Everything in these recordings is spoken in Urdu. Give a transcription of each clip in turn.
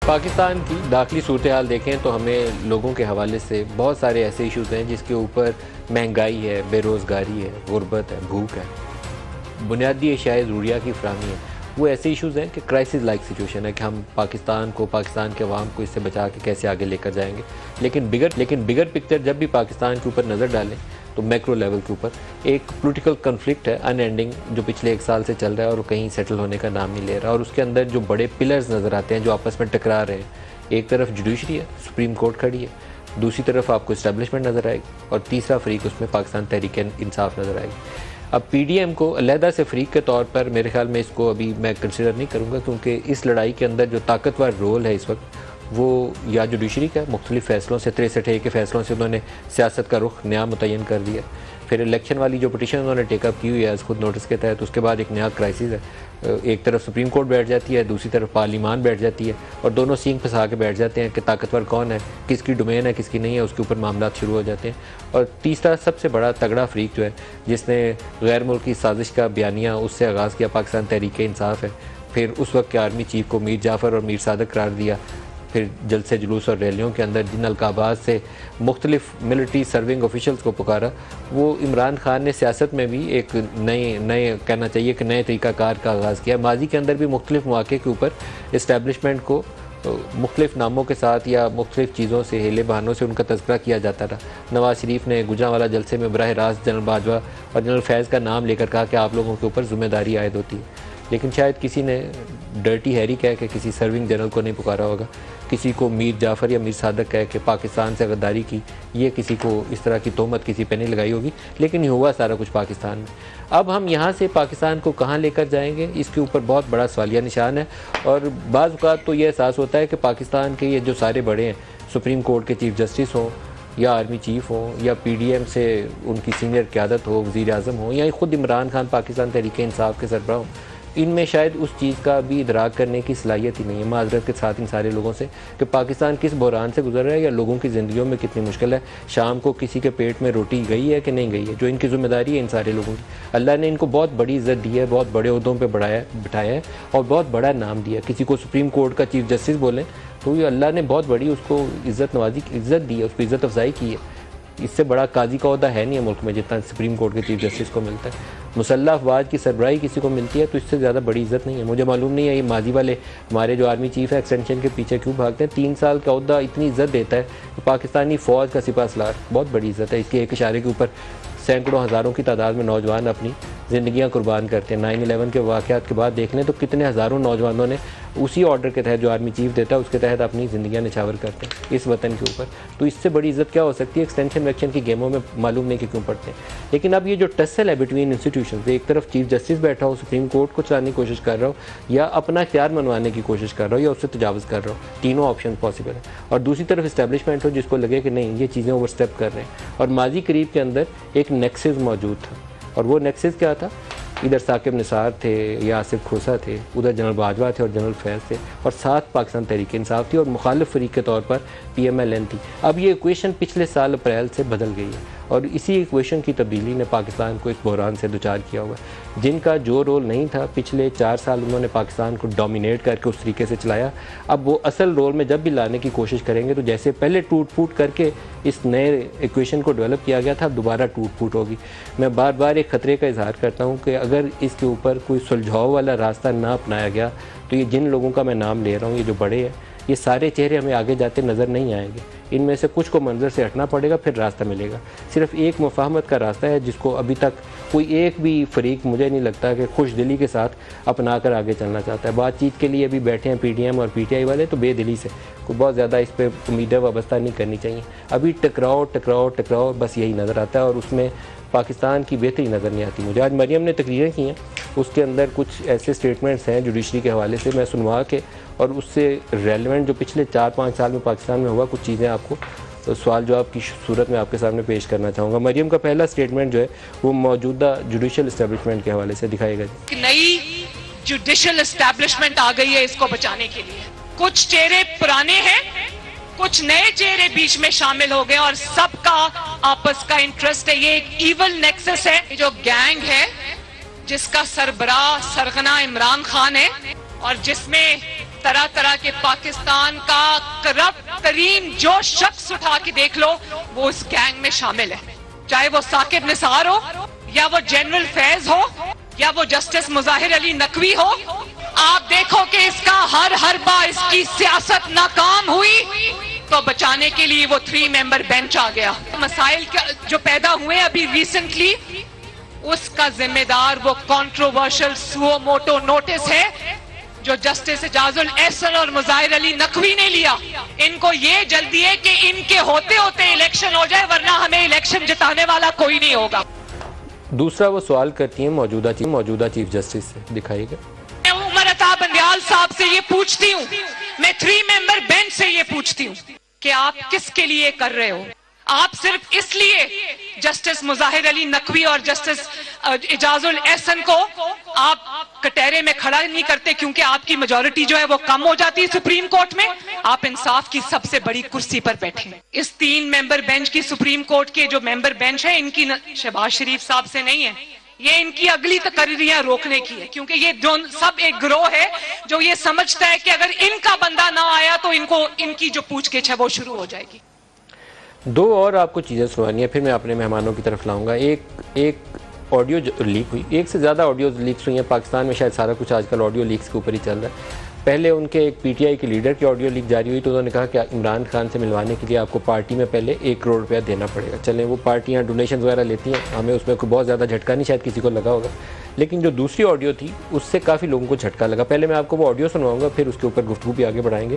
پاکستان کی داخلی صورتحال دیکھیں تو ہمیں لوگوں کے حوالے سے بہت سارے ایسے ایشوز ہیں جس کے اوپر مہنگائی ہے، بے روزگاری ہے، غربت ہے، بھوک ہے، بنیادی اشیاء ضروریہ کی فراہمی ہے۔ وہ ایسے ایشوز ہیں کہ کرائسس لائک سچویشن ہے کہ ہم پاکستان کے عوام کو اس سے بچا کے کیسے آگے لے کر جائیں گے۔ لیکن بگر پکچر جب بھی پاکستان کے اوپر نظر ڈالیں تو میکرو لیول کے اوپر ایک پولیٹیکل کنفلکٹ ہے ان اینڈنگ جو پچھلے 1 سال سے چل رہا ہے اور وہ کہیں سیٹل ہونے کا نام نہیں لے رہا، اور اس کے اندر جو بڑے پلرز نظر آتے ہیں جو آپس میں ٹکرا رہے ہیں، ایک طرف جوڈیشری ہے، سپریم کورٹ کھڑی ہے، دوسری طرف آپ کو اسٹیبلشمنٹ نظر آئے گی، اور تیسرا فریق اس میں پاکستان تحریک انصاف نظر آئے گی۔ اب پی ڈی ایم کو علیحدہ سے فریق کے طور پر میرے خیال میں اس کو ابھی میں کنسیڈر نہیں کروں گا، کیونکہ اس لڑائی کے اندر جو طاقتور رول ہے اس وقت وہ یا جوڈیشری کا مختلف فیصلوں سے 63A کے فیصلوں سے انہوں نے سیاست کا رخ نیا متعین کر دیا، پھر الیکشن والی جو پٹیشن انہوں نے ٹیک اپ کی ہوئی ہے خود نوٹس کے تحت، اس کے بعد ایک نیا کرائسس ہے، ایک طرف سپریم کورٹ بیٹھ جاتی ہے، دوسری طرف پارلیمان بیٹھ جاتی ہے، اور دونوں سینگ پھنسا کے بیٹھ جاتے ہیں کہ طاقتور کون ہے، کس کی ڈومین ہے، کس کی نہیں ہے، اس کے اوپر معاملات شروع ہو جاتے ہیں۔ اور تیسرا سب سے بڑا تگڑا فریق جو ہے جس نے غیر ملکی سازش کا بیانیہ اس سے آغاز کیا، پاکستان تحریک انصاف ہے، پھر اس وقت کے آرمی چیف کو میر جعفر اور میر صادق قرار دیا، پھر جلسے جلوس اور ریلیوں کے اندر جن القابات سے مختلف ملٹری سرونگ آفیشلز کو پکارا، وہ عمران خان نے سیاست میں بھی ایک نئے کہنا چاہیے کہ نئے طریقہ کار کا آغاز کیا۔ ماضی کے اندر بھی مختلف مواقع کے اوپر اسٹیبلشمنٹ کو مختلف ناموں کے ساتھ یا مختلف چیزوں سے، ہیلے بہانوں سے ان کا تذکرہ کیا جاتا رہا۔ نواز شریف نے گجرانوالہ جلسے میں براہ راست جنرل باجوہ اور جنرل فیض کا نام لے کر کہا کہ آپ لوگوں کے اوپر ذمہ داری عائد ہوتی ہے، لیکن شاید کسی نے ڈرٹی ہیری کہہ کے کسی سرونگ جنرل کو نہیں پکارا ہوگا، کسی کو میر جعفر یا میر صادق کہہ کے پاکستان سے غداری کی، یہ کسی کو اس طرح کی تہمت کسی پہ نہیں لگائی ہوگی، لیکن یہ ہوا سارا کچھ پاکستان میں۔ اب ہم یہاں سے پاکستان کو کہاں لے کر جائیں گے، اس کے اوپر بہت بڑا سوالیہ نشان ہے، اور بعض اوقات تو یہ احساس ہوتا ہے کہ پاکستان کے یہ جو سارے بڑے ہیں، سپریم کورٹ کے چیف جسٹس ہوں یا آرمی چیف ہوں یا پی ڈی ایم سے ان کی سینئر قیادت ہو، وزیر اعظم ہو، یا خود عمران خان پاکستان تحریک انصاف کے سربراہ ہوں، ان میں شاید اس چیز کا بھی ادراک کرنے کی صلاحیت ہی نہیں ہے، معذرت کے ساتھ ان سارے لوگوں سے، کہ پاکستان کس بحران سے گزر رہا ہے یا لوگوں کی زندگیوں میں کتنی مشکل ہے، شام کو کسی کے پیٹ میں روٹی گئی ہے کہ نہیں گئی ہے، جو ان کی ذمہ داری ہے ان سارے لوگوں کی۔ اللہ نے ان کو بہت بڑی عزت دی ہے، بہت بڑے عہدوں پہ بٹھایا ہے اور بہت بڑا نام دیا۔ کسی کو سپریم کورٹ کا چیف جسٹس بولیں تو یہ اللہ نے بہت بڑی اس کو عزت دی ہے، اس کو عزت افزائی کی ہے۔ اس سے بڑا قاضی کا عہدہ ہے نہیں ہے ملک میں جتنا سپریم کورٹ کے چیف جسٹس کو ملتا ہے۔ مسلح افواج کی سربراہی کسی کو ملتی ہے تو اس سے زیادہ بڑی عزت نہیں ہے۔ مجھے معلوم نہیں ہے یہ ماضی والے ہمارے جو آرمی چیف ہے ایکسٹینشن کے پیچھے کیوں بھاگتے ہیں، 3 سال کا عہدہ اتنی عزت دیتا ہے کہ پاکستانی فوج کا سپہ سالار بہت بڑی عزت ہے، اس کے ایک اشارے کے اوپر سینکڑوں ہزاروں کی تعداد میں نوجوان اپنی زندگیاں قربان کرتے ہیں۔ 9/11 کے واقعات کے بعد دیکھ لیں تو کتنے ہزاروں نوجوانوں نے اسی آرڈر کے تحت جو آرمی چیف دیتا ہے اس کے تحت اپنی زندگیاں نچھاور کرتے ہیں اس وطن کے اوپر، تو اس سے بڑی عزت کیا ہو سکتی ہے؟ ایکسٹینشن ویکشن کی گیموں میں معلوم نہیں کہ کیوں پڑتے ہیں۔ لیکن اب یہ جو ٹسل ہے بٹوین انسٹیٹیوشنز، ایک طرف چیف جسٹس بیٹھا ہو، سپریم کورٹ کو چلانے کی کوشش کر رہا ہو، یا اپنا اختیار منوانے کی کوشش کر رہا ہو، یا اس سے تجاوز کر رہا ہو، تینوں آپشن پاسبل ہیں، اور دوسری طرف اسٹیبلشمنٹ ہو جس کو لگے کہ نہیں یہ چیزیں اوور اسٹیپ کر رہے ہیں۔ اور ماضی قریب کے اندر ایک نیکسس موجود تھا، اور وہ نیکسس کیا تھا؟ ادھر ثاقب نثار تھے یا آصف کھوسا تھے، ادھر جنرل باجوہ تھے اور جنرل فیض تھے، اور ساتھ پاکستان تحریک انصاف تھی، اور مخالف فریق کے طور پر PMLN تھی۔ اب یہ ایکویشن پچھلے سال اپریل سے بدل گئی ہے، اور اسی ایکویشن کی تبدیلی نے پاکستان کو اس بحران سے دوچار کیا ہوا ہے۔ جن کا جو رول نہیں تھا پچھلے 4 سال انہوں نے پاکستان کو ڈومینیٹ کر کے اس طریقے سے چلایا، اب وہ اصل رول میں جب بھی لانے کی کوشش کریں گے تو جیسے پہلے ٹوٹ پھوٹ کر کے اس نئے ایکویشن کو ڈیولپ کیا گیا تھا، اب دوبارہ ٹوٹ پھوٹ ہوگی۔ میں بار بار ایک خطرے کا اظہار کرتا ہوں کہ اگر اس کے اوپر کوئی سلجھاؤ والا راستہ نہ اپنایا گیا تو یہ جن لوگوں کا میں نام لے رہا ہوں، یہ جو بڑے ہیں، یہ سارے چہرے ہمیں آگے جاتے نظر نہیں آئیں گے۔ ان میں سے کچھ کو منظر سے ہٹنا پڑے گا، پھر راستہ ملے گا۔ صرف ایک مفاہمت کا راستہ ہے جس کو ابھی تک کوئی ایک بھی فریق مجھے نہیں لگتا کہ خوش دلی کے ساتھ اپنا کر آگے چلنا چاہتا ہے۔ بات چیت کے لیے ابھی بیٹھے ہیں PDM اور PTI والے تو بے دلی سے، کوئی بہت زیادہ اس پہ امیدیں وابستہ نہیں کرنی چاہیے۔ ابھی ٹکراؤ بس یہی نظر آتا ہے، اور اس میں پاکستان کی بہتری نظر نہیں آتی مجھے۔ آج مریم نے تقریریں کی ہیں، اس کے اندر کچھ ایسے سٹیٹمنٹس ہیں جوڈیشری کے حوالے سے، میں سنوا کے اور اس سے ریلیونٹ جو پچھلے 4-5 سال میں پاکستان میں ہوا کچھ چیزیں آپ کو سوال جواب کی صورت میں آپ کے سامنے پیش کرنا چاہوں گا۔ مریم کا پہلا سٹیٹمنٹ جو ہے وہ موجودہ جوڈیشل اسٹیبلشمنٹ کے حوالے سے دکھائے گا۔ نئی جوڈیشل اسٹیبلشمنٹ آ گئی ہے اس کو بچانے کے لیے، کچھ چہرے پرانے ہیں، کچھ نئے چہرے بیچ میں شامل ہو گئے، اور سب کا آپس کا انٹرسٹ ہے۔ یہ ایک ایول نیکسس ہے، جو گینگ ہے جس کا سربراہ سرغنہ عمران خان ہے، اور جس میں طرح طرح کے پاکستان کا کرپٹ ترین جو شخص اٹھا کے دیکھ لو وہ اس گینگ میں شامل ہے، چاہے وہ ثاقب نثار ہو یا وہ جنرل فیض ہو یا وہ جسٹس مظاہر علی نقوی ہو۔ آپ دیکھو کہ اس کا ہر حربہ اس کی سیاست ناکام ہوئی تو بچانے کے لیے وہ 3 ممبر بینچ آ گیا۔ مسائل جو پیدا ہوئے ابھی ریسنٹلی اس کا ذمہ دار وہ کنٹروورشل سو موٹو نوٹس ہے جو جسٹس اعجاز الاحسن اور مظاہر علی نقوی نے لیا۔ ان کو یہ جلدی ہے کہ ان کے ہوتے ہوتے الیکشن ہو جائے ورنہ ہمیں الیکشن جتانے والا کوئی نہیں ہوگا۔ دوسرا وہ سوال کرتی ہیں موجودہ چیف جسٹس سے، دکھائیے گا۔ میں عمر عطا بندیال صاحب سے یہ پوچھتی ہوں، میں 3 ممبر بینچ سے یہ پوچھتی ہوں کہ آپ کس کے لیے کر رہے ہو؟ آپ صرف اس لیے جسٹس مظاہر علی نقوی اور جسٹس اعجاز الاحسن کو آپ کٹہرے میں کھڑا نہیں کرتے کیونکہ آپ کی میجورٹی جو ہے وہ کم ہو جاتی ہے سپریم کورٹ میں؟ آپ انصاف کی سب سے بڑی کرسی پر بیٹھے ہیں۔ اس 3 ممبر بینچ کی سپریم کورٹ کے جو ممبر بینچ ہے ان کی شہباز شریف صاحب سے نہیں ہے، یہ ان کی اگلی تقرریاں روکنے کی ہے، کیونکہ یہ سب ایک گروہ ہے جو یہ سمجھتا ہے کہ اگر ان کا بندہ نہ آیا تو ان کی جو پوچھ گچھ ہے وہ شروع ہو جائے گی۔ 2 اور آپ کو چیزیں سنوانی ہیں، پھر میں اپنے مہمانوں کی طرف لاؤں گا۔ ایک آڈیو لیک ہوئی، 1 سے زیادہ آڈیوز لیکس ہوئی ہیں پاکستان میں، شاید سارا کچھ آج کل آڈیو لیکس کے اوپر ہی چل رہا ہے۔ پہلے ان کے ایک پی ٹی آئی کے لیڈر کی آڈیو لیک جاری ہوئی تو انہوں نے کہا کہ عمران خان سے ملوانے کے لیے آپ کو پارٹی میں پہلے 1 کروڑ روپیہ دینا پڑے گا۔ چلیں وہ پارٹیاں ڈونیشنز وغیرہ لیتی ہیں، ہمیں اس میں کوئی بہت زیادہ جھٹکا نہیں شاید کسی کو لگا ہوگا، لیکن جو دوسری آڈیو تھی اس سے کافی لوگوں کو جھٹکا لگا۔ پہلے میں آپ کو وہ آڈیو سنواؤں گا، پھر اس کے اوپر گفتگو بھی آگے بڑھائیں گے۔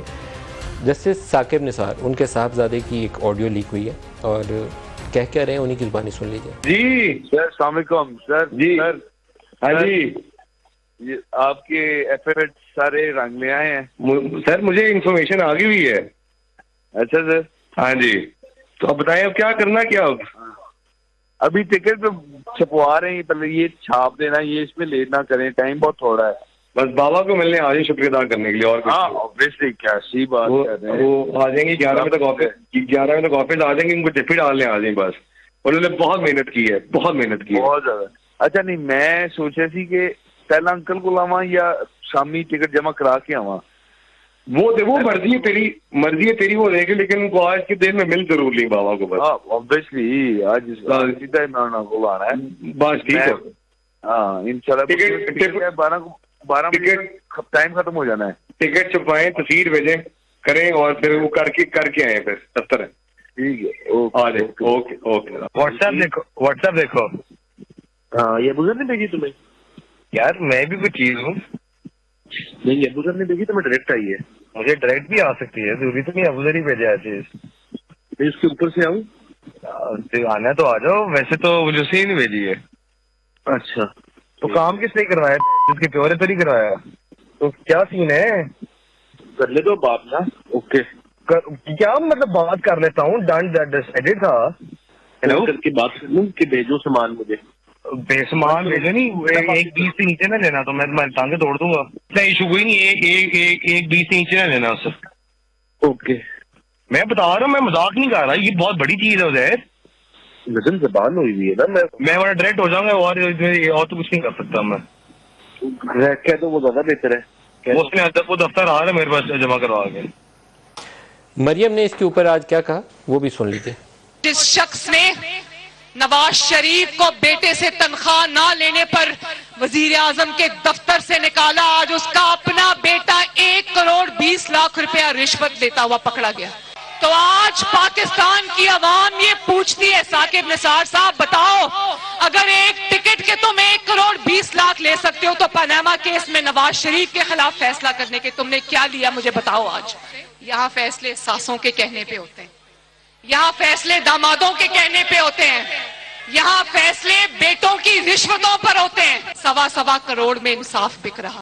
جسٹس ثاقب نثار ان کے صاحبزادے کی ایک آڈیو لیک ہوئی ہے اور کہہ رہے ہیں انہی کی زبانی سن لیجیے۔ جی سر السلام علیکم سر۔ جی سر، ہاں جی آپ کے ایفرٹ سارے رنگ میں آئے ہیں سر، مجھے انفارمیشن آگی ہوئی ہے۔ اچھا سر، ہاں جی، تو اب بتائیں اب کیا کرنا، کیا ابھی ٹکٹ چھپوا رہے ہیں، پہلے یہ چھاپ دینا، یہ اس میں لیٹ نہ کریں، ٹائم بہت تھوڑا ہے۔ بس بابا کو ملنے آ جائیں شکریہ ادا کرنے کے لیے، اور ہاں اوبیسلی کیا سی بات کر رہے ہیں، وہ آ جائیں گے 11 بجے تک آفس آ جائیں گے، ان کو ٹکٹ ڈالنے آ جائیں بس۔ انہوں نے بہت محنت کی ہے، بہت محنت کی ہے، بہت زیادہ۔ اچھا نہیں، میں سوچ رہی تھی کہ پہلا انکل کو لاواں یا شامی ٹکٹ جمع کرا کے آواں؟ وہ مرضی ہے تیری وہ رہے گی، لیکن ان کو آج کے دن میں مل ضرور لیں بابا کو بس۔ ہاں اوبیسلی آج سیدھا عمران کو لانا ہے بس، ٹھیک ہے۔ ہاں انشاءاللہ 12 بجے ٹائم ختم ہو جانا ہے۔ ٹکٹ چھپائیں، تصویر بھیجیں کریں اور پھر وہ کر کے آئیں پھر دفتر ہے۔ ٹھیک ہے، آ جائیں۔ Okay okay. واٹس ایپ دیکھو۔ ہاں یہ بزرگ نے بھیجی تمہیں؟ یار میں بھی کوئی چیز ہوں، نہیں یہ بزرگ نے بھیجی تمہیں ڈائریکٹ آئی ہے؟ مجھے ڈائریکٹ بھی آ سکتی ہے، ضروری تو نہیں ابوذر ہی بھیجا ہے چیز۔ میں اس کے اوپر سے آؤں؟ آنا تو آ جاؤ، ویسے تو مجھے سے ہی نہیں بھیجی ہے۔ اچھا تو کام کس نے کروایا؟ جس کے پیورے تو نہیں کروایا، تو کیا سین ہے؟ کر لے دو بات نا۔ اوکے کیا مطلب بات کر لیتا ہوں، ڈن ڈیسائیڈڈ تھا۔ ہیلو کر کے بات کر لوں کہ بھیجو سامان مجھے؟ بے سامان بھیجو نہیں، 1.20 سے نیچے نہ لینا، تو میں ٹانگیں توڑ دوں گا۔ اتنا ایشو کوئی نہیں، 1.20 سے نیچے نہ لینا اس سے۔ اوکے میں بتا رہا ہوں، میں مذاق نہیں کر رہا، یہ بہت بڑی چیز ہے ازیر۔ نظم زبان ہوئی ہوئی ہے نا، میں بڑا ڈائریکٹ ہو جاؤں گا اور تو کچھ نہیں کر سکتا میں۔ کہہ دو وہ زیادہ بہتر ہے۔ اس نے وہ دفتر آ رہا ہے میرے پاس جمع کروا کے۔ مریم نے اس کے اوپر آج کیا کہا وہ بھی سن لیجیے۔ جس شخص نے نواز شریف کو بیٹے سے تنخواہ نہ لینے پر وزیر اعظم کے دفتر سے نکالا، آج اس کا اپنا بیٹا 1 کروڑ 20 لاکھ روپیہ رشوت لیتا ہوا پکڑا گیا۔ تو آج پاکستان کی عوام یہ پوچھتی ہے، ثاقب نثار صاحب بتاؤ، اگر ایک ٹکٹ کے تم 1 کروڑ 20 لاکھ لے سکتے ہو تو پاناما کیس میں نواز شریف کے خلاف فیصلہ کرنے کے تم نے کیا لیا؟ مجھے بتاؤ۔ آج یہاں فیصلے ساسوں کے کہنے پہ ہوتے ہیں، یہاں فیصلے دامادوں کے کہنے پہ ہوتے ہیں، یہاں فیصلے بیٹوں کی رشوتوں پر ہوتے ہیں۔ 1.25 کروڑ میں انصاف بک رہا۔